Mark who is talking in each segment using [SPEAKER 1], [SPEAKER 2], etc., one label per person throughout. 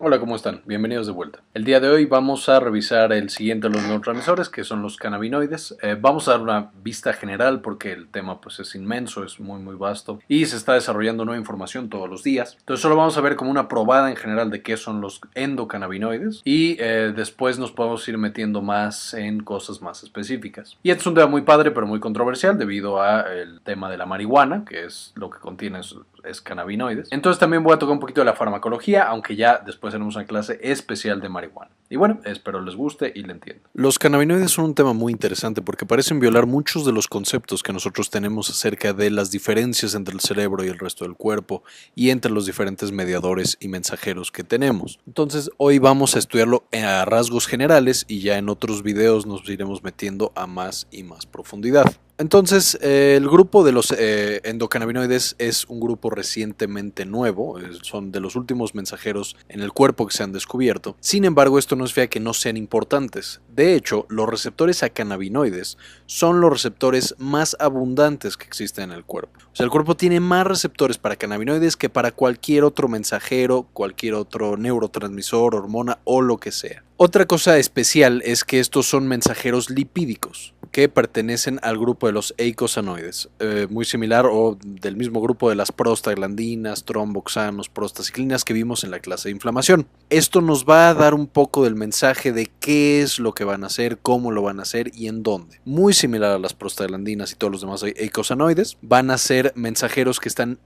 [SPEAKER 1] Hola, ¿cómo están? Bienvenidos de vuelta. El día de hoy vamos a revisar el siguiente de los neurotransmisores, que son los cannabinoides. Vamos a dar una vista general porque el tema pues es inmenso, es muy vasto y se está desarrollando nueva información todos los días. Entonces solo vamos a ver como una probada en general de qué son los endocannabinoides y después nos podemos ir metiendo más en cosas más específicas. Y este es un tema muy padre pero muy controversial debido al tema de la marihuana, que es lo que contiene es cannabinoides. Entonces también voy a tocar un poquito de la farmacología, aunque ya después tenemos una clase especial de marihuana. Y bueno, espero les guste y le entiendan. Los cannabinoides son un tema muy interesante porque parecen violar muchos de los conceptos que nosotros tenemos acerca de las diferencias entre el cerebro y el resto del cuerpo y entre los diferentes mediadores y mensajeros que tenemos. Entonces hoy vamos a estudiarlo a rasgos generales y ya en otros videos nos iremos metiendo a más y más profundidad. Entonces, el grupo de los endocannabinoides es un grupo recientemente nuevo, son de los últimos mensajeros en el cuerpo que se han descubierto. Sin embargo, esto no significa que no sean importantes. De hecho, los receptores a cannabinoides son los receptores más abundantes que existen en el cuerpo. O sea, el cuerpo tiene más receptores para cannabinoides que para cualquier otro mensajero, cualquier otro neurotransmisor, hormona o lo que sea. Otra cosa especial es que estos son mensajeros lipídicos que pertenecen al grupo de los eicosanoides, muy similar o del mismo grupo de las prostaglandinas, tromboxanos, prostaciclinas que vimos en la clase de inflamación. Esto nos va a dar un poco del mensaje de qué es lo que van a hacer, cómo lo van a hacer y en dónde. Muy similar a las prostaglandinas y todos los demás eicosanoides, van a ser mensajeros que están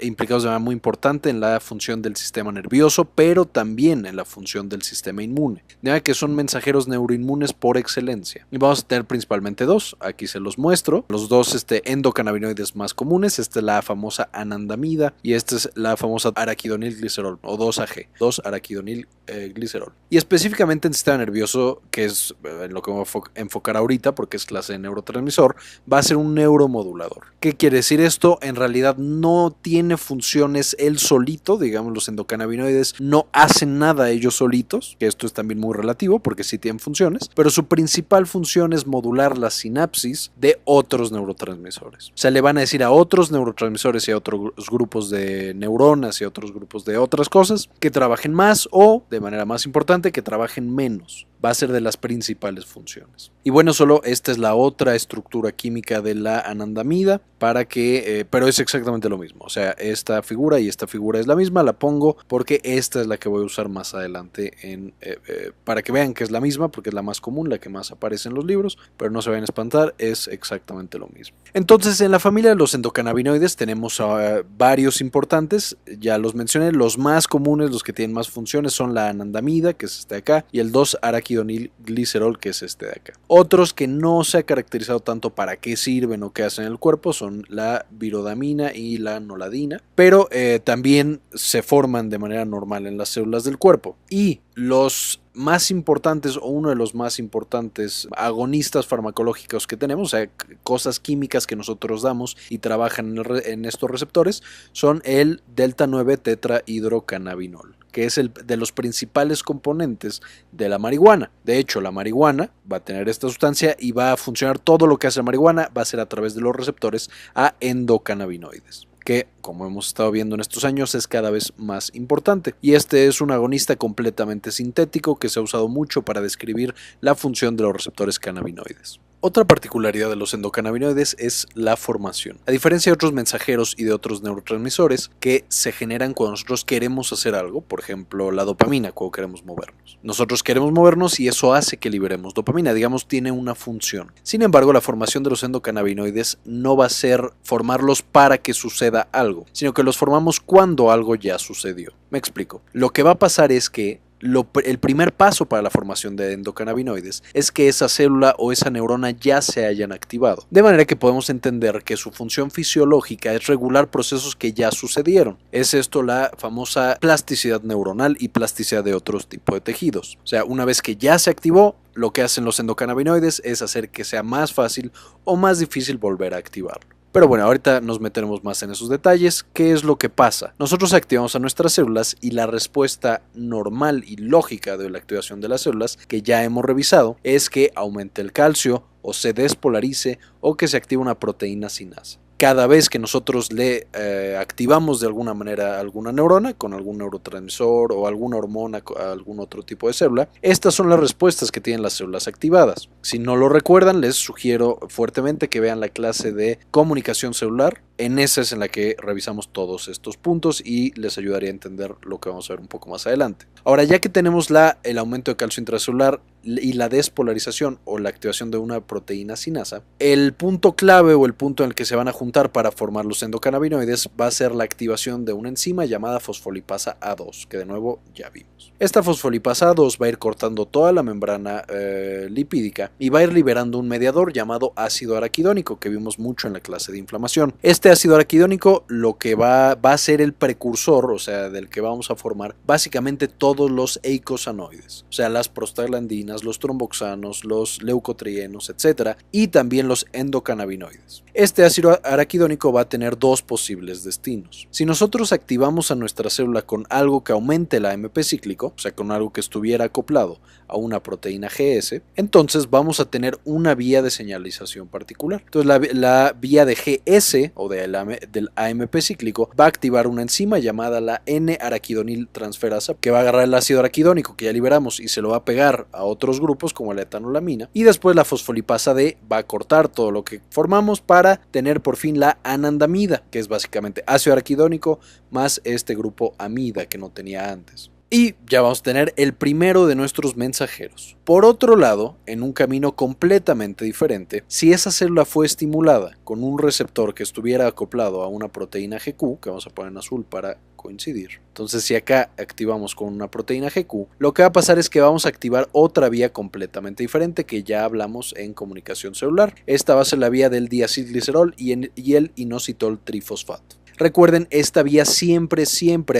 [SPEAKER 1] implicados de manera muy importante en la función del sistema nervioso, pero también en la función del sistema inmune. De manera que son mensajeros neuroinmunes por excelencia. Y vamos a tener principalmente dos, aquí se los muestro. Los dos endocannabinoides más comunes, esta es la famosa anandamida y esta es la famosa araquidonilglicerol o 2-AG, 2-araquidonilglicerol. Y específicamente en el sistema nervioso, que es en lo que me voy a enfocar ahorita porque es clase de neurotransmisor, va a ser un neuromodulador. ¿Qué quiere decir esto? En realidad no tiene funciones él solito, digamos los endocannabinoides no hacen nada ellos solitos, que esto es también muy relativo porque sí tienen funciones, pero su principal función es modular la sinapsis de otros neurotransmisores. O sea, le van a decir a otros neurotransmisores y a otros grupos de neuronas y a otros grupos de otras cosas que trabajen más o, de manera más importante, que trabajen menos. Va a ser de las principales funciones. Y bueno, solo esta es la otra estructura química de la anandamida pero es exactamente lo mismo. O sea, esta figura y esta figura es la misma, la pongo porque esta es la que voy a usar más adelante para que vean que es la misma, porque es la más común, la que más aparece en los libros, pero no se vayan a espantar, es exactamente lo mismo. Entonces, en la familia de los endocannabinoides tenemos varios importantes, ya los mencioné, los más comunes, los que tienen más funciones son la anandamida, que es este de acá, y el 2-araquidonilglicerol, que es este de acá. Otros que no se ha caracterizado tanto para qué sirven o qué hacen en el cuerpo son la virodamina y la noladina, pero también se forman de manera normal en las células del cuerpo. Y los más importantes o uno de los más importantes agonistas farmacológicos que tenemos, o sea, cosas químicas que nosotros damos y trabajan en estos receptores, son el delta 9 tetrahidrocannabinol, que es el de los principales componentes de la marihuana. De hecho, la marihuana va a tener esta sustancia y va a funcionar todo lo que hace la marihuana, va a ser a través de los receptores a endocannabinoides, que, como hemos estado viendo en estos años, es cada vez más importante. Y este es un agonista completamente sintético que se ha usado mucho para describir la función de los receptores cannabinoides. Otra particularidad de los endocannabinoides es la formación. A diferencia de otros mensajeros y de otros neurotransmisores que se generan cuando nosotros queremos hacer algo, por ejemplo la dopamina cuando queremos movernos. Nosotros queremos movernos y eso hace que liberemos dopamina, digamos, tiene una función. Sin embargo, la formación de los endocannabinoides no va a ser formarlos para que suceda algo, sino que los formamos cuando algo ya sucedió. Me explico. Lo que va a pasar es que el primer paso para la formación de endocannabinoides es que esa célula o esa neurona ya se hayan activado. De manera que podemos entender que su función fisiológica es regular procesos que ya sucedieron. Es esto la famosa plasticidad neuronal y plasticidad de otros tipos de tejidos. O sea, una vez que ya se activó, lo que hacen los endocannabinoides es hacer que sea más fácil o más difícil volver a activarlo. Pero bueno, ahorita nos meteremos más en esos detalles. ¿Qué es lo que pasa? Nosotros activamos a nuestras células y la respuesta normal y lógica de la activación de las células, que ya hemos revisado, es que aumente el calcio o se despolarice o que se active una proteína sinasa. cada vez que nosotros le activamos de alguna manera alguna neurona con algún neurotransmisor o alguna hormona a algún otro tipo de célula. Estas son las respuestas que tienen las células activadas. Si no lo recuerdan, les sugiero fuertemente que vean la clase de comunicación celular. En esa es en la que revisamos todos estos puntos y les ayudaría a entender lo que vamos a ver un poco más adelante. Ahora, ya que tenemos el aumento de calcio intracelular y la despolarización o la activación de una proteína sinasa, el punto clave o el punto en el que se van a juntar para formar los endocannabinoides va a ser la activación de una enzima llamada fosfolipasa A2, que de nuevo ya vimos. Esta fosfolipasa A2 va a ir cortando toda la membrana lipídica y va a ir liberando un mediador llamado ácido araquidónico, que vimos mucho en la clase de inflamación. Este ácido araquidónico lo que va a ser el precursor, o sea, del que vamos a formar básicamente todos los eicosanoides, o sea, las prostaglandinas, los tromboxanos, los leucotrienos, etc. y también los endocannabinoides. Este ácido araquidónico va a tener dos posibles destinos. Si nosotros activamos a nuestra célula con algo que aumente el AMP cíclico, o sea, con algo que estuviera acoplado a una proteína GS, entonces vamos a tener una vía de señalización particular. Entonces la vía de GS o del AMP cíclico va a activar una enzima llamada la N-araquidonil transferasa, que va a agarrar el ácido araquidónico que ya liberamos y se lo va a pegar a otros grupos como la etanolamina, y después la fosfolipasa D va a cortar todo lo que formamos para tener por fin la anandamida, que es básicamente ácido araquidónico más este grupo amida que no tenía antes. Y ya vamos a tener el primero de nuestros mensajeros. Por otro lado, en un camino completamente diferente, si esa célula fue estimulada con un receptor que estuviera acoplado a una proteína GQ, que vamos a poner en azul para coincidir, entonces si acá activamos con una proteína GQ, lo que va a pasar es que vamos a activar otra vía completamente diferente que ya hablamos en comunicación celular. Esta va a ser la vía del diacilglicerol y el inositol trifosfato. Recuerden, esta vía siempre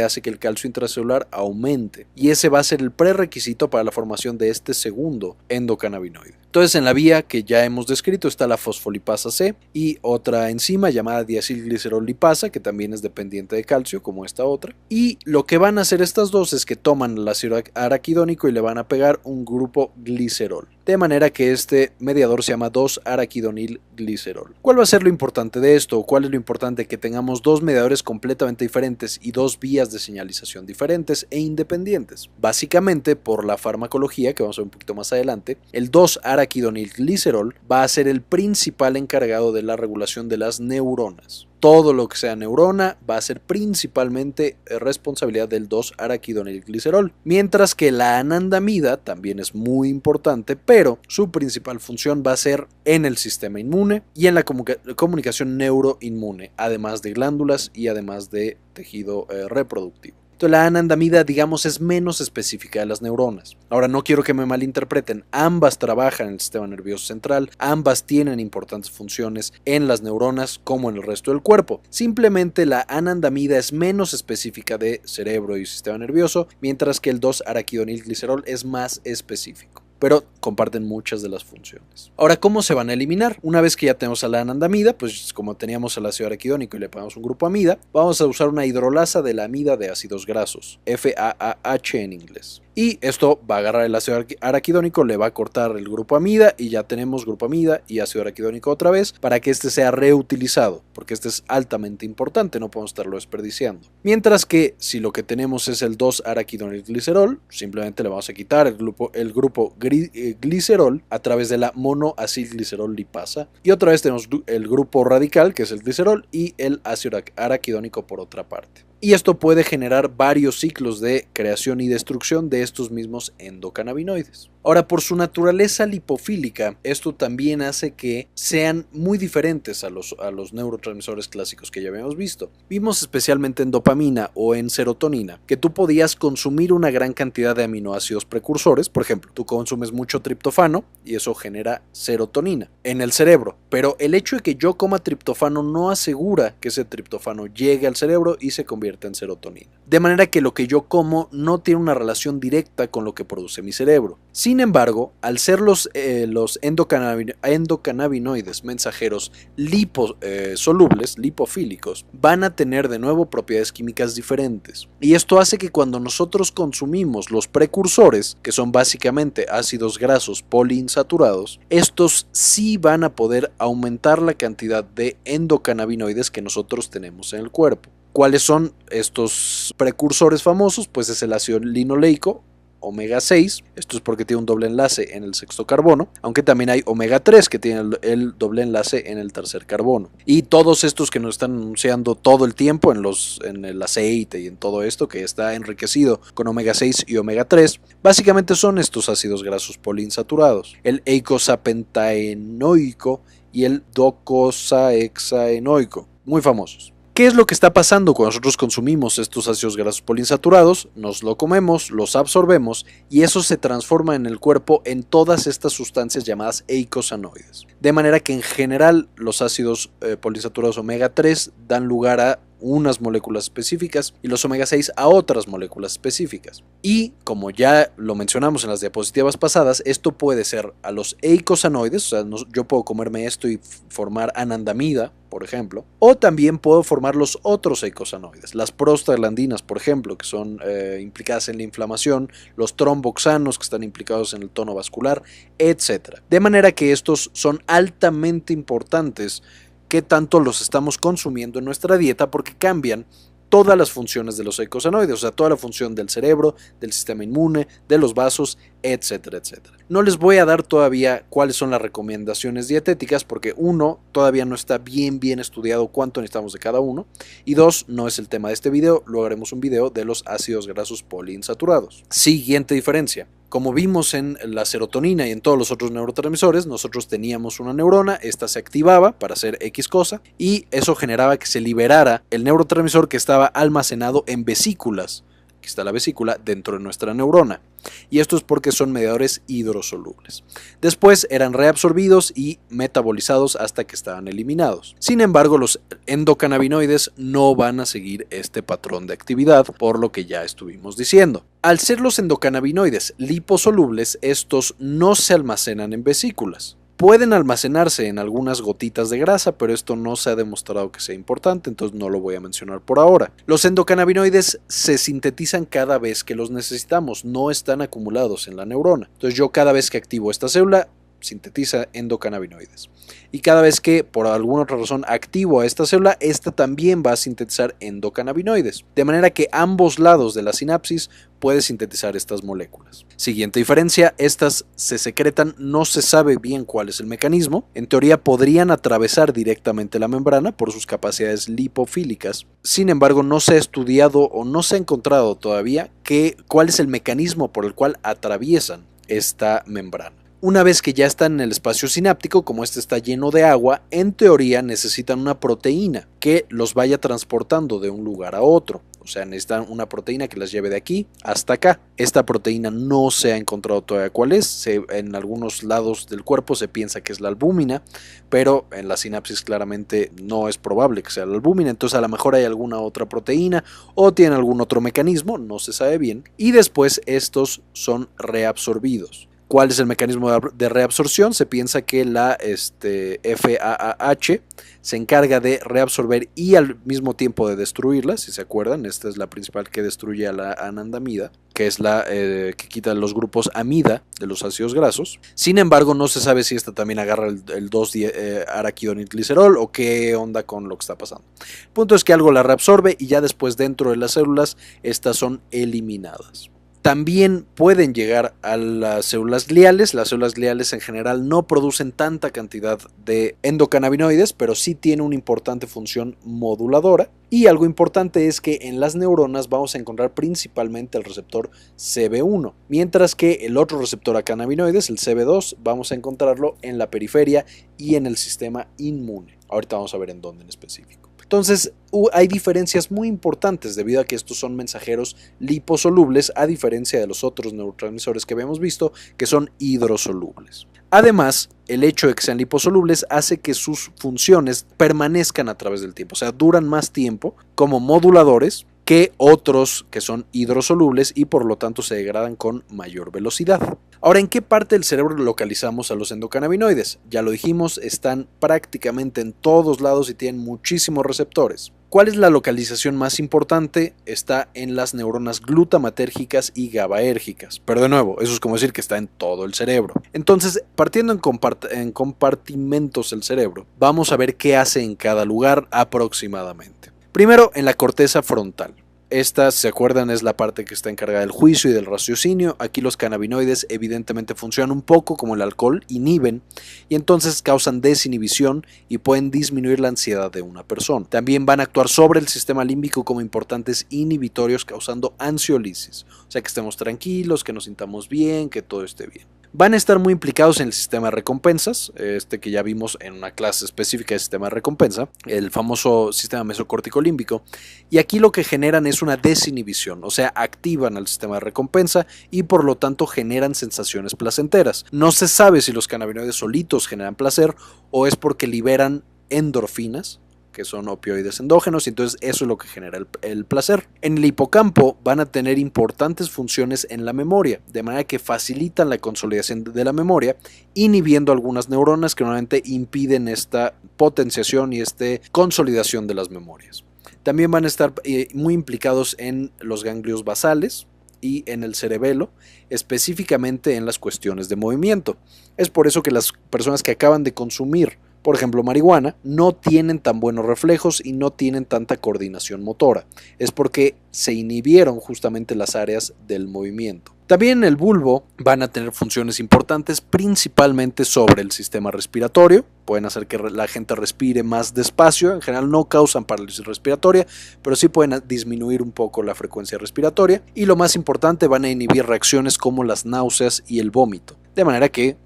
[SPEAKER 1] hace que el calcio intracelular aumente y ese va a ser el prerequisito para la formación de este segundo endocannabinoide. Entonces, en la vía que ya hemos descrito está la fosfolipasa C y otra enzima llamada diacilglicerol lipasa, que también es dependiente de calcio como esta otra, y lo que van a hacer estas dos es que toman el ácido araquidónico y le van a pegar un grupo glicerol, de manera que este mediador se llama 2-araquidonilglicerol. ¿Cuál va a ser lo importante de esto? ¿Cuál es lo importante? Que tengamos dos mediadores completamente diferentes y dos vías de señalización diferentes e independientes. Básicamente, por la farmacología, que vamos a ver un poquito más adelante, el 2-araquidonilglicerol va a ser el principal encargado de la regulación de las neuronas. Todo lo que sea neurona va a ser principalmente responsabilidad del 2-araquidonilglicerol, mientras que la anandamida también es muy importante, pero su principal función va a ser en el sistema inmune y en la comunicación neuroinmune, además de glándulas y además de tejido reproductivo. Entonces, la anandamida, digamos, es menos específica de las neuronas. Ahora, no quiero que me malinterpreten, ambas trabajan en el sistema nervioso central, ambas tienen importantes funciones en las neuronas como en el resto del cuerpo. Simplemente la anandamida es menos específica de cerebro y sistema nervioso, mientras que el 2-araquidonilglicerol es más específico, pero comparten muchas de las funciones. Ahora, ¿cómo se van a eliminar? Una vez que ya tenemos a la anandamida, pues como teníamos el ácido araquidónico y le pegamos un grupo amida, vamos a usar una hidrolasa de la amida de ácidos grasos, FAAH en inglés. Y esto va a agarrar el ácido araquidónico, le va a cortar el grupo amida y ya tenemos grupo amida y ácido araquidónico otra vez para que este sea reutilizado, porque este es altamente importante, no podemos estarlo desperdiciando. Mientras que si lo que tenemos es el 2-araquidonilglicerol, simplemente le vamos a quitar el grupo glicerol a través de la monoacilglicerol lipasa y otra vez tenemos el grupo radical, que es el glicerol, y el ácido araquidónico por otra parte. Y esto puede generar varios ciclos de creación y destrucción de estos mismos endocannabinoides. Ahora, por su naturaleza lipofílica, esto también hace que sean muy diferentes a los neurotransmisores clásicos que ya habíamos visto. Vimos especialmente en dopamina o en serotonina que tú podías consumir una gran cantidad de aminoácidos precursores. Por ejemplo, tú consumes mucho triptofano y eso genera serotonina en el cerebro. Pero el hecho de que yo coma triptofano no asegura que ese triptofano llegue al cerebro y se convierta
[SPEAKER 2] convierte en serotonina. De manera que lo que yo como no tiene una relación directa con lo que produce mi cerebro. Sin embargo, al ser los endocannabinoides mensajeros liposolubles, lipofílicos, van a tener de nuevo propiedades químicas diferentes. Y esto hace que cuando nosotros consumimos los precursores, que son básicamente ácidos grasos poliinsaturados, estos sí van a poder aumentar la cantidad de endocannabinoides que nosotros tenemos en el cuerpo. ¿Cuáles son estos precursores famosos? Pues es el ácido linoleico, omega 6, esto es porque tiene un doble enlace en el sexto carbono, aunque también hay omega 3 que tiene el doble enlace en el tercer carbono. Y todos estos que nos están anunciando todo el tiempo en el aceite y en todo esto que está enriquecido con omega 6 y omega 3, básicamente son estos ácidos grasos poliinsaturados, el eicosapentaenoico y el docosahexaenoico, muy famosos. ¿Qué es lo que está pasando cuando nosotros consumimos estos ácidos grasos poliinsaturados? Nos lo comemos, los absorbemos y eso se transforma en el cuerpo en todas estas sustancias llamadas eicosanoides. De manera que en general los ácidos poliinsaturados omega 3 dan lugar a unas moléculas específicas y los omega 6 a otras moléculas específicas. Y como ya lo mencionamos en las diapositivas pasadas, esto puede ser a los eicosanoides, o sea, yo puedo comerme esto y formar anandamida, por ejemplo, o también puedo formar los otros eicosanoides, las prostaglandinas, por ejemplo, que son implicadas en la inflamación, los tromboxanos que están implicados en el tono vascular, etc. De manera que estos son altamente importantes qué tanto los estamos consumiendo en nuestra dieta porque cambian todas las funciones de los eicosanoides, o sea, toda la función del cerebro, del sistema inmune, de los vasos, etcétera, etcétera. No les voy a dar todavía cuáles son las recomendaciones dietéticas porque uno, todavía no está bien estudiado cuánto necesitamos de cada uno y dos, no es el tema de este video, luego haremos un video de los ácidos grasos poliinsaturados. Siguiente diferencia. Como vimos en la serotonina y en todos los otros neurotransmisores, nosotros teníamos una neurona, esta se activaba para hacer X cosa y eso generaba que se liberara el neurotransmisor que estaba almacenado en vesículas. Aquí está la vesícula dentro de nuestra neurona. Y esto es porque son mediadores hidrosolubles. Después eran reabsorbidos y metabolizados hasta que estaban eliminados. Sin embargo, los endocannabinoides no van a seguir este patrón de actividad, por lo que ya estuvimos diciendo. Al ser los endocannabinoides liposolubles, estos no se almacenan en vesículas. Pueden almacenarse en algunas gotitas de grasa, pero esto no se ha demostrado que sea importante, entonces no lo voy a mencionar por ahora. Los endocannabinoides se sintetizan cada vez que los necesitamos, no están acumulados en la neurona. Entonces yo cada vez que activo esta célula, sintetiza endocannabinoides. Y cada vez que por alguna otra razón activo a esta célula, esta también va a sintetizar endocannabinoides. De manera que ambos lados de la sinapsis puede sintetizar estas moléculas. Siguiente diferencia, estas se secretan, no se sabe bien cuál es el mecanismo. En teoría podrían atravesar directamente la membrana por sus capacidades lipofílicas. Sin embargo, no se ha estudiado o no se ha encontrado todavía cuál es el mecanismo por el cual atraviesan esta membrana. Una vez que ya están en el espacio sináptico, como este está lleno de agua, en teoría necesitan una proteína que los vaya transportando de un lugar a otro. O sea, necesitan una proteína que las lleve de aquí hasta acá. Esta proteína no se ha encontrado todavía cuál es. En algunos lados del cuerpo se piensa que es la albúmina, pero en la sinapsis claramente no es probable que sea la albúmina. Entonces a lo mejor hay alguna otra proteína o tiene algún otro mecanismo, no se sabe bien. Y después estos son reabsorbidos. ¿Cuál es el mecanismo de reabsorción? Se piensa que la FAAH se encarga de reabsorber y al mismo tiempo de destruirla, si se acuerdan. Esta es la principal que destruye a la anandamida, que es la que quita los grupos amida de los ácidos grasos. Sin embargo, no se sabe si esta también agarra el 2-araquidonilglicerol o qué onda con lo que está pasando. El punto es que algo la reabsorbe y ya después dentro de las células estas son eliminadas. También pueden llegar a las células gliales. Las células gliales en general no producen tanta cantidad de endocannabinoides, pero sí tienen una importante función moduladora. Y algo importante es que en las neuronas vamos a encontrar principalmente el receptor CB1, mientras que el otro receptor a cannabinoides, el CB2, vamos a encontrarlo en la periferia y en el sistema inmune. Ahorita vamos a ver en dónde en específico. Entonces hay diferencias muy importantes debido a que estos son mensajeros liposolubles a diferencia de los otros neurotransmisores que habíamos visto que son hidrosolubles. Además, el hecho de que sean liposolubles hace que sus funciones permanezcan a través del tiempo, o sea, duran más tiempo como moduladores que otros que son hidrosolubles y por lo tanto se degradan con mayor velocidad. Ahora, ¿en qué parte del cerebro localizamos a los endocannabinoides? Ya lo dijimos, están prácticamente en todos lados y tienen muchísimos receptores. ¿Cuál es la localización más importante? Está en las neuronas glutamatérgicas y GABAérgicas. Pero de nuevo, eso es como decir que está en todo el cerebro. Entonces, partiendo en compartimentos el cerebro, vamos a ver qué hace en cada lugar aproximadamente. Primero, en la corteza frontal. Esta, si se acuerdan, es la parte que está encargada del juicio y del raciocinio. Aquí los cannabinoides evidentemente funcionan un poco como el alcohol, inhiben y entonces causan desinhibición y pueden disminuir la ansiedad de una persona. También van a actuar sobre el sistema límbico como importantes inhibitorios causando ansiolisis, o sea que estemos tranquilos, que nos sintamos bien, que todo esté bien. Van a estar muy implicados en el sistema de recompensas, que ya vimos en una clase específica de sistema de recompensa, el famoso sistema mesocórtico límbico, y aquí lo que generan es una desinhibición, o sea, activan al sistema de recompensa y por lo tanto generan sensaciones placenteras. No se sabe si los cannabinoides solitos generan placer o es porque liberan endorfinas, que son opioides endógenos, y entonces eso es lo que genera el placer. En el hipocampo van a tener importantes funciones en la memoria, de manera que facilitan la consolidación de la memoria, inhibiendo algunas neuronas que normalmente impiden esta potenciación y esta consolidación de las memorias. También van a estar muy implicados en los ganglios basales y en el cerebelo, específicamente en las cuestiones de movimiento. Es por eso que las personas que acaban de consumir, por ejemplo, marihuana, no tienen tan buenos reflejos y no tienen tanta coordinación motora. Es porque se inhibieron justamente las áreas del movimiento. También en el bulbo van a tener funciones importantes, principalmente sobre el sistema respiratorio. Pueden hacer que la gente respire más despacio. En general no causan parálisis respiratoria, pero sí pueden disminuir un poco la frecuencia respiratoria. Y lo más importante, van a inhibir reacciones como las náuseas y el vómito. De manera que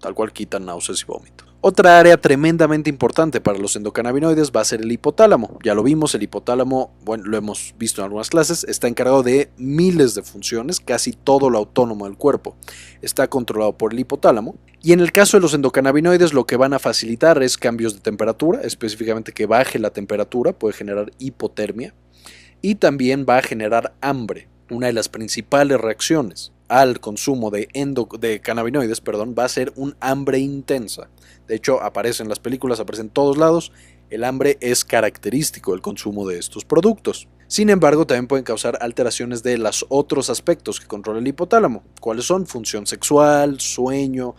[SPEAKER 2] tal cual quitan náuseas y vómito. Otra área tremendamente importante para los endocannabinoides va a ser el hipotálamo. Ya lo vimos, el hipotálamo, bueno, lo hemos visto en algunas clases, está encargado de miles de funciones, casi todo lo autónomo del cuerpo está controlado por el hipotálamo. Y en el caso de los endocannabinoides, lo que van a facilitar es cambios de temperatura, específicamente que baje la temperatura, puede generar hipotermia, y también va a generar hambre. Una de las principales reacciones al consumo de cannabinoides, va a ser un hambre intensa. De hecho, aparece en las películas, aparece en todos lados. El hambre es característico del consumo de estos productos. Sin embargo, también pueden causar alteraciones de los otros aspectos que controla el hipotálamo. ¿Cuáles son? Función sexual, sueño,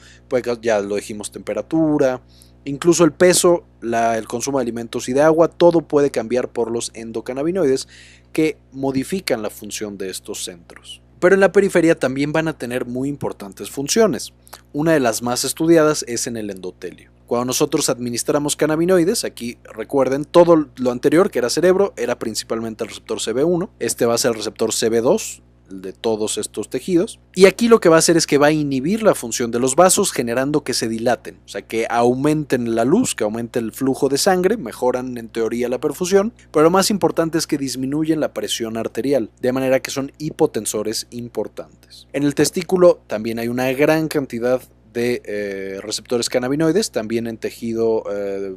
[SPEAKER 2] ya lo dijimos, temperatura, incluso el peso, el consumo de alimentos y de agua, todo puede cambiar por los endocannabinoides que modifican la función de estos centros. Pero en la periferia también van a tener muy importantes funciones. Una de las más estudiadas es en el endotelio. Cuando nosotros administramos cannabinoides, aquí recuerden todo lo anterior que era cerebro, era principalmente el receptor CB1, este va a ser el receptor CB2, el de todos estos tejidos, y aquí lo que va a hacer es que va a inhibir la función de los vasos generando que se dilaten, o sea que aumenten la luz, que aumente el flujo de sangre, mejoran en teoría la perfusión, pero lo más importante es que disminuyen la presión arterial, de manera que son hipotensores importantes. En el testículo también hay una gran cantidad de receptores cannabinoides, también en tejido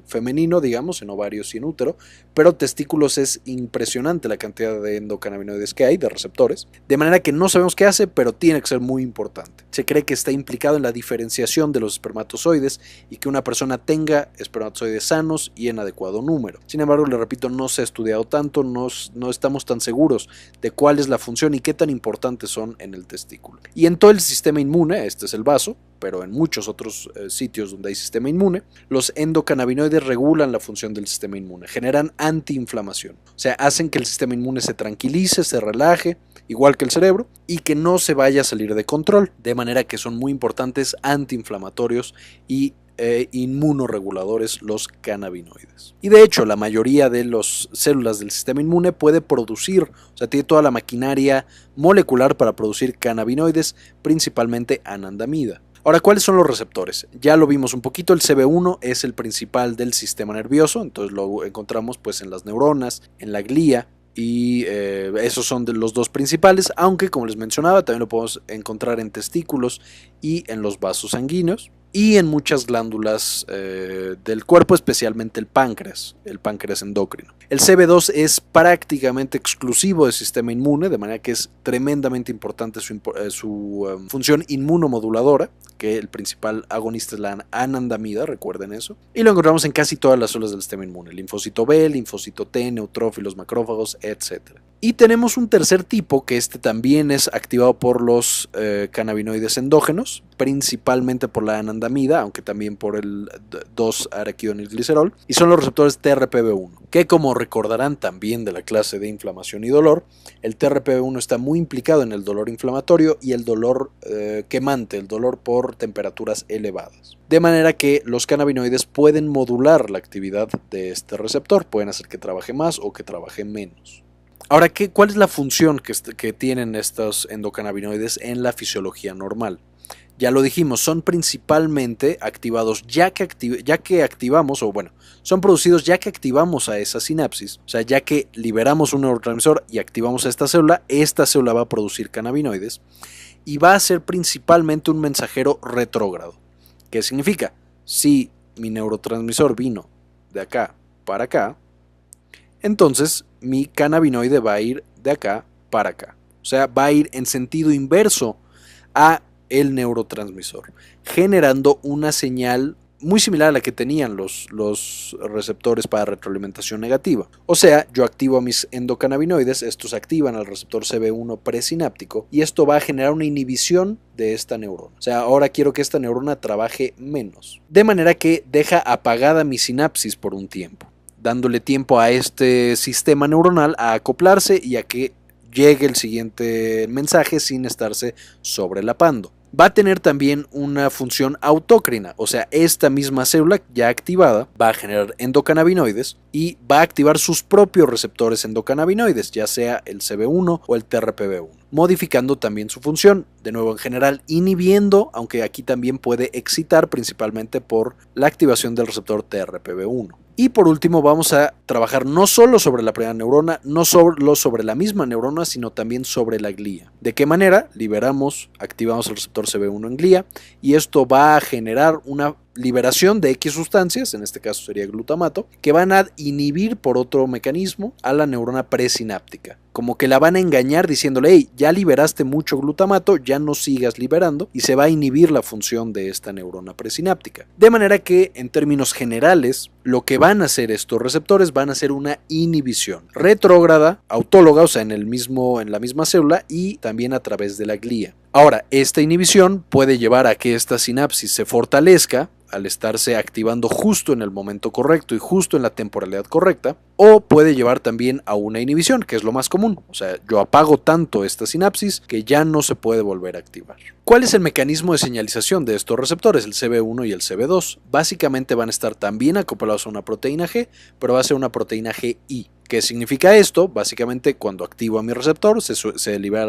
[SPEAKER 2] femenino, digamos, en ovarios y en útero, pero testículos es impresionante la cantidad de endocannabinoides que hay, de receptores, de manera que no sabemos qué hace, pero tiene que ser muy importante. Se cree que está implicado en la diferenciación de los espermatozoides y que una persona tenga espermatozoides sanos y en adecuado número. Sin embargo, le repito, no se ha estudiado tanto, no estamos tan seguros de cuál es la función y qué tan importantes son en el testículo. Y en todo el sistema inmune, este es el vaso, pero en muchos otros sitios donde hay sistema inmune, los endocannabinoides regulan la función del sistema inmune, generan antiinflamación, o sea, hacen que el sistema inmune se tranquilice, se relaje, igual que el cerebro, y que no se vaya a salir de control, de manera que son muy importantes antiinflamatorios y inmunoreguladores los cannabinoides. Y de hecho, la mayoría de las células del sistema inmune puede producir, o sea, tiene toda la maquinaria molecular para producir cannabinoides, principalmente anandamida. Ahora, ¿cuáles son los receptores? Ya lo vimos un poquito, el CB1 es el principal del sistema nervioso, entonces lo encontramos pues en las neuronas, en la glía, y esos son los dos principales, aunque como les mencionaba también lo podemos encontrar en testículos y en los vasos sanguíneos. y en muchas glándulas del cuerpo, especialmente el páncreas endocrino. El CB2 es prácticamente exclusivo del sistema inmune, de manera que es tremendamente importante su función inmunomoduladora, que el principal agonista es la anandamida, recuerden eso, y lo encontramos en casi todas las células del sistema inmune: linfocito B, linfocito T, neutrófilos, macrófagos, etc. Y tenemos un tercer tipo, que este también es activado por los cannabinoides endógenos, principalmente por la anandamida, aunque también por el 2-araquidonilglicerol, y son los receptores TRPV1, que, como recordarán también de la clase de inflamación y dolor, el TRPV1 está muy implicado en el dolor inflamatorio y el dolor quemante, el dolor por temperaturas elevadas. De manera que los cannabinoides pueden modular la actividad de este receptor, pueden hacer que trabaje más o que trabaje menos. Ahora, ¿cuál es la función que tienen estos endocannabinoides en la fisiología normal? Ya lo dijimos, son principalmente activados son producidos ya que activamos a esa sinapsis, o sea, ya que liberamos un neurotransmisor y activamos a esta célula va a producir cannabinoides y va a ser principalmente un mensajero retrógrado. ¿Qué significa? Si mi neurotransmisor vino de acá para acá, entonces mi cannabinoide va a ir de acá para acá. O sea, va a ir en sentido inverso a el neurotransmisor, generando una señal muy similar a la que tenían los receptores para retroalimentación negativa. O sea, yo activo a mis endocannabinoides, estos activan al receptor CB1 presináptico y esto va a generar una inhibición de esta neurona. O sea, ahora quiero que esta neurona trabaje menos. De manera que deja apagada mi sinapsis por un tiempo, dándole tiempo a este sistema neuronal a acoplarse y a que llegue el siguiente mensaje sin estarse sobrelapando. Va a tener también una función autócrina, o sea, esta misma célula ya activada va a generar endocannabinoides y va a activar sus propios receptores endocannabinoides, ya sea el CB1 o el TRPV1, modificando también su función, de nuevo en general inhibiendo, aunque aquí también puede excitar principalmente por la activación del receptor TRPV1. Y por último vamos a trabajar no solo sobre la primera neurona, no solo sobre la misma neurona, sino también sobre la glía. ¿De qué manera? Activamos el receptor CB1 en glía y esto va a generar una liberación de X sustancias, en este caso sería glutamato, que van a inhibir por otro mecanismo a la neurona presináptica. Como que la van a engañar diciéndole: hey, ya liberaste mucho glutamato, ya no sigas liberando, y se va a inhibir la función de esta neurona presináptica. De manera que, en términos generales, lo que van a hacer estos receptores van a hacer una inhibición retrógrada, autóloga, o sea, en la misma célula y también a través de la glía. Ahora, esta inhibición puede llevar a que esta sinapsis se fortalezca al estarse activando justo en el momento correcto y justo en la temporalidad correcta, o puede llevar también a una inhibición, que es lo más común. O sea, yo apago tanto esta sinapsis que ya no se puede volver a activar. ¿Cuál es el mecanismo de señalización de estos receptores, el CB1 y el CB2? Básicamente van a estar también acoplados a una proteína G, pero va a ser una proteína GI. ¿Qué significa esto? Básicamente, cuando activo a mi receptor se libera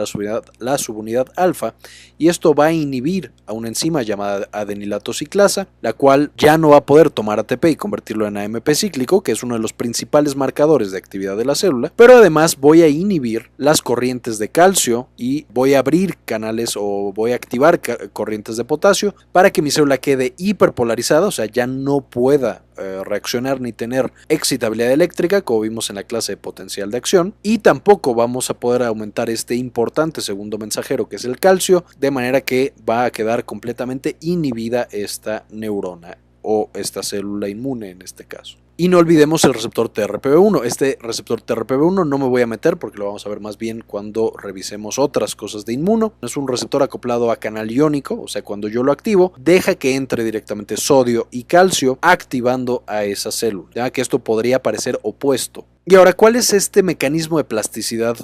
[SPEAKER 2] la subunidad alfa y esto va a inhibir a una enzima llamada adenilato ciclasa, la cual ya no va a poder tomar ATP y convertirlo en AMP cíclico, que es uno de los principales marcadores de actividad de la célula, pero además voy a inhibir las corrientes de calcio y voy a abrir canales o voy a activar corrientes de potasio para que mi célula quede hiperpolarizada, o sea, ya no pueda reaccionar ni tener excitabilidad eléctrica, como vimos en la clase de potencial de acción, y tampoco vamos a poder aumentar este importante segundo mensajero que es el calcio, de manera que va a quedar completamente inhibida esta neurona o esta célula inmune en este caso. Y no olvidemos el receptor TRPV1. Este receptor TRPV1 no me voy a meter porque lo vamos a ver más bien cuando revisemos otras cosas de inmuno. Es un receptor acoplado a canal iónico, o sea, cuando yo lo activo, deja que entre directamente sodio y calcio activando a esa célula, ya que esto podría parecer opuesto. Y ahora, ¿cuál es este mecanismo de plasticidad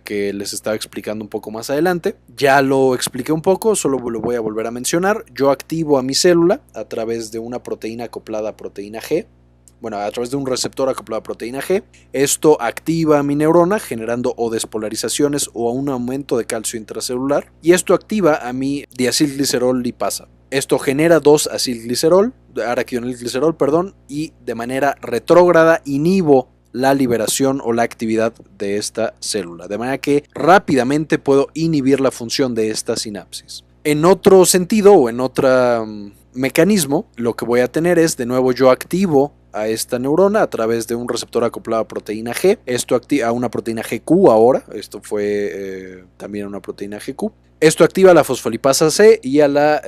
[SPEAKER 2] que les estaba explicando un poco más adelante? Ya lo expliqué un poco, solo lo voy a volver a mencionar. Yo activo a mi célula a través de una proteína acoplada a proteína G. Bueno, a través de un receptor acoplado a proteína G. Esto activa a mi neurona generando o despolarizaciones o un aumento de calcio intracelular. Y esto activa a mi diacilglicerol lipasa. Esto genera 2-acilglicerol, y de manera retrógrada inhibo la liberación o la actividad de esta célula, de manera que rápidamente puedo inhibir la función de esta sinapsis. En otro sentido o en otra mecanismo lo que voy a tener es, de nuevo, yo activo a esta neurona a través de un receptor acoplado a proteína G, esto activa a una proteína GQ ahora, esto fue también una proteína GQ. Esto activa a la fosfolipasa C y a la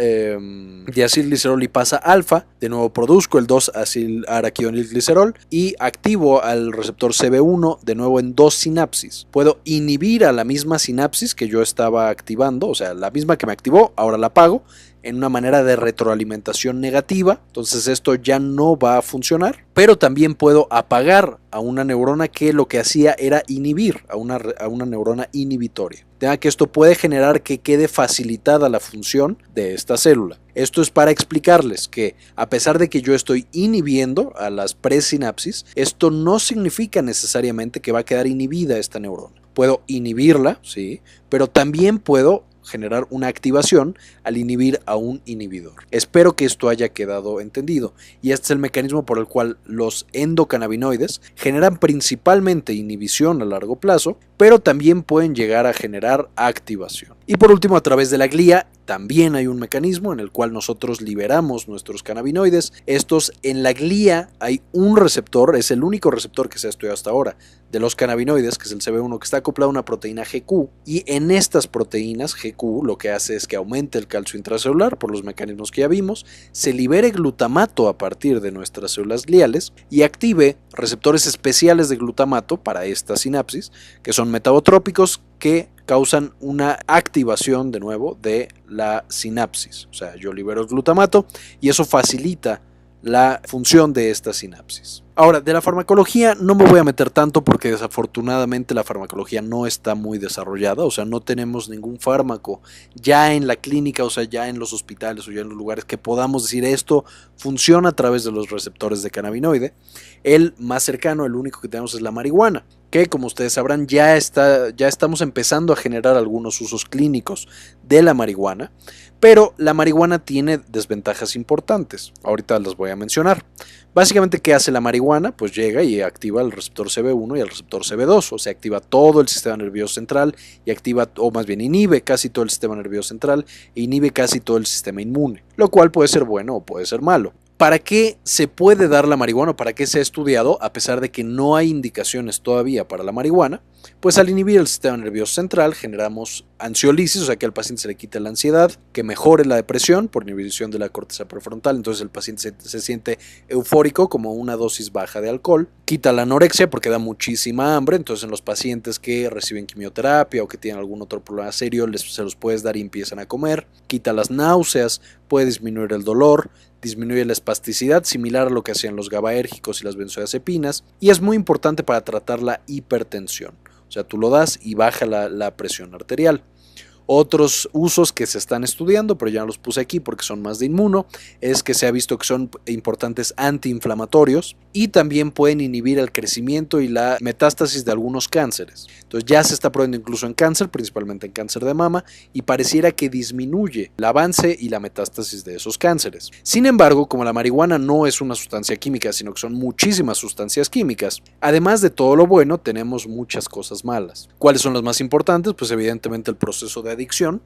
[SPEAKER 2] diacilglicerolipasa alfa. De nuevo produzco el 2-acil-araquidonilglicerol y activo al receptor CB1 de nuevo en 2 sinapsis. Puedo inhibir a la misma sinapsis que yo estaba activando, o sea, la misma que me activó, ahora la apago, en una manera de retroalimentación negativa, entonces esto ya no va a funcionar, pero también puedo apagar a una neurona que lo que hacía era inhibir a una neurona inhibitoria. De que esto puede generar que quede facilitada la función de esta célula. Esto es para explicarles que a pesar de que yo estoy inhibiendo a las presinapsis, esto no significa necesariamente que va a quedar inhibida esta neurona. Puedo inhibirla, sí, pero también puedo generar una activación al inhibir a un inhibidor. Espero que esto haya quedado entendido, y este es el mecanismo por el cual los endocannabinoides generan principalmente inhibición a largo plazo, pero también pueden llegar a generar activación. Y por último, a través de la glía también hay un mecanismo en el cual nosotros liberamos nuestros cannabinoides. Estos, en la glía hay un receptor, es el único receptor que se ha estudiado hasta ahora de los cannabinoides, que es el CB1, que está acoplado a una proteína GQ, y en estas proteínas GQ lo que hace es que aumente el calcio intracelular por los mecanismos que ya vimos, se libere glutamato a partir de nuestras células gliales y active receptores especiales de glutamato para esta sinapsis, que son metabotrópicos que causan una activación de nuevo de la sinapsis. O sea, yo libero el glutamato y eso facilita la función de esta sinapsis. Ahora, de la farmacología no me voy a meter tanto porque desafortunadamente la farmacología no está muy desarrollada, o sea, no tenemos ningún fármaco ya en la clínica, o sea, ya en los hospitales o ya en los lugares que podamos decir esto funciona a través de los receptores de cannabinoide. El más cercano, el único que tenemos es la marihuana, que como ustedes sabrán ya estamos empezando a generar algunos usos clínicos de la marihuana, pero la marihuana tiene desventajas importantes, ahorita las voy a mencionar. Básicamente, ¿qué hace la marihuana? Pues llega y activa el receptor CB1 y el receptor CB2, o sea, activa todo el sistema nervioso central y activa, o más bien inhibe casi todo el sistema nervioso central e inhibe casi todo el sistema inmune, lo cual puede ser bueno o puede ser malo. ¿Para qué se puede dar la marihuana? ¿Para qué se ha estudiado? A pesar de que no hay indicaciones todavía para la marihuana, pues al inhibir el sistema nervioso central generamos ansiolisis, o sea que al paciente se le quita la ansiedad, que mejore la depresión por inhibición de la corteza prefrontal, entonces el paciente se siente eufórico como una dosis baja de alcohol, quita la anorexia porque da muchísima hambre, entonces en los pacientes que reciben quimioterapia o que tienen algún otro problema serio se los puedes dar y empiezan a comer, quita las náuseas, puede disminuir el dolor, disminuye la espasticidad, similar a lo que hacían los GABAérgicos y las benzodiazepinas, y es muy importante para tratar la hipertensión. O sea, tú lo das y baja la presión arterial. Otros usos que se están estudiando, pero ya no los puse aquí porque son más de inmuno, es que se ha visto que son importantes antiinflamatorios y también pueden inhibir el crecimiento y la metástasis de algunos cánceres. Entonces ya se está probando incluso en cáncer, principalmente en cáncer de mama, y pareciera que disminuye el avance y la metástasis de esos cánceres. Sin embargo, como la marihuana no es una sustancia química, sino que son muchísimas sustancias químicas, además de todo lo bueno, tenemos muchas cosas malas. ¿Cuáles son las más importantes? Pues evidentemente el proceso de adicción,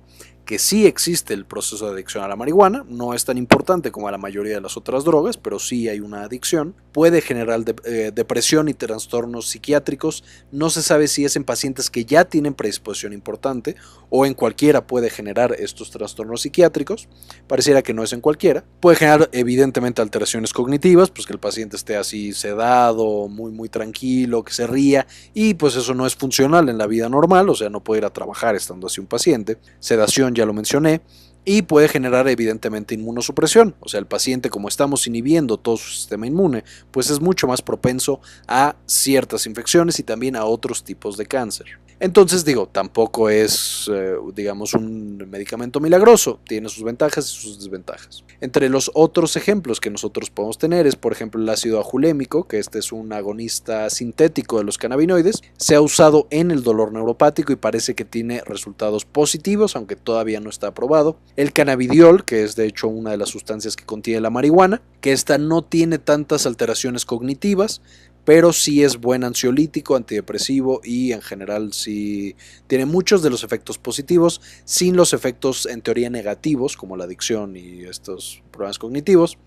[SPEAKER 2] que sí existe el proceso de adicción a la marihuana, no es tan importante como a la mayoría de las otras drogas, pero sí hay una adicción, puede generar depresión y trastornos psiquiátricos, no se sabe si es en pacientes que ya tienen predisposición importante o en cualquiera puede generar estos trastornos psiquiátricos, pareciera que no es en cualquiera, puede generar evidentemente alteraciones cognitivas, pues que el paciente esté así sedado, muy tranquilo, que se ría, y pues eso no es funcional en la vida normal, o sea, no puede ir a trabajar estando así un paciente, sedación ya lo mencioné, y puede generar evidentemente inmunosupresión, o sea, el paciente, como estamos inhibiendo todo su sistema inmune, pues es mucho más propenso a ciertas infecciones y también a otros tipos de cáncer. Entonces digo, tampoco es digamos un medicamento milagroso, tiene sus ventajas y sus desventajas. Entre los otros ejemplos que nosotros podemos tener es por ejemplo el ácido ajulémico, que este es un agonista sintético de los cannabinoides, se ha usado en el dolor neuropático y parece que tiene resultados positivos, aunque todavía no está aprobado. El cannabidiol, que es de hecho una de las sustancias que contiene la marihuana, que esta no tiene tantas alteraciones cognitivas, pero sí es buen ansiolítico, antidepresivo y en general sí tiene muchos de los efectos positivos, sin los efectos en teoría negativos, como la adicción y estos problemas cognitivos.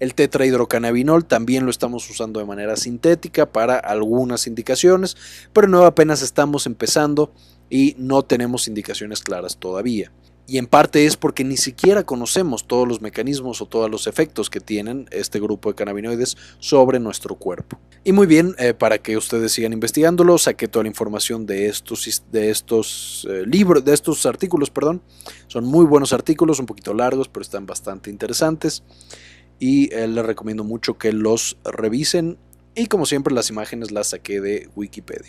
[SPEAKER 2] El tetrahidrocannabinol también lo estamos usando de manera sintética para algunas indicaciones, pero no, apenas estamos empezando y no tenemos indicaciones claras todavía. Y en parte es porque ni siquiera conocemos todos los mecanismos o todos los efectos que tienen este grupo de cannabinoides sobre nuestro cuerpo. Y muy bien, para que ustedes sigan investigándolo, saqué toda la información de estos libros, de estos artículos, perdón. Son muy buenos artículos, un poquito largos, pero están bastante interesantes. Y les recomiendo mucho que los revisen. Y como siempre, las imágenes las saqué de Wikipedia.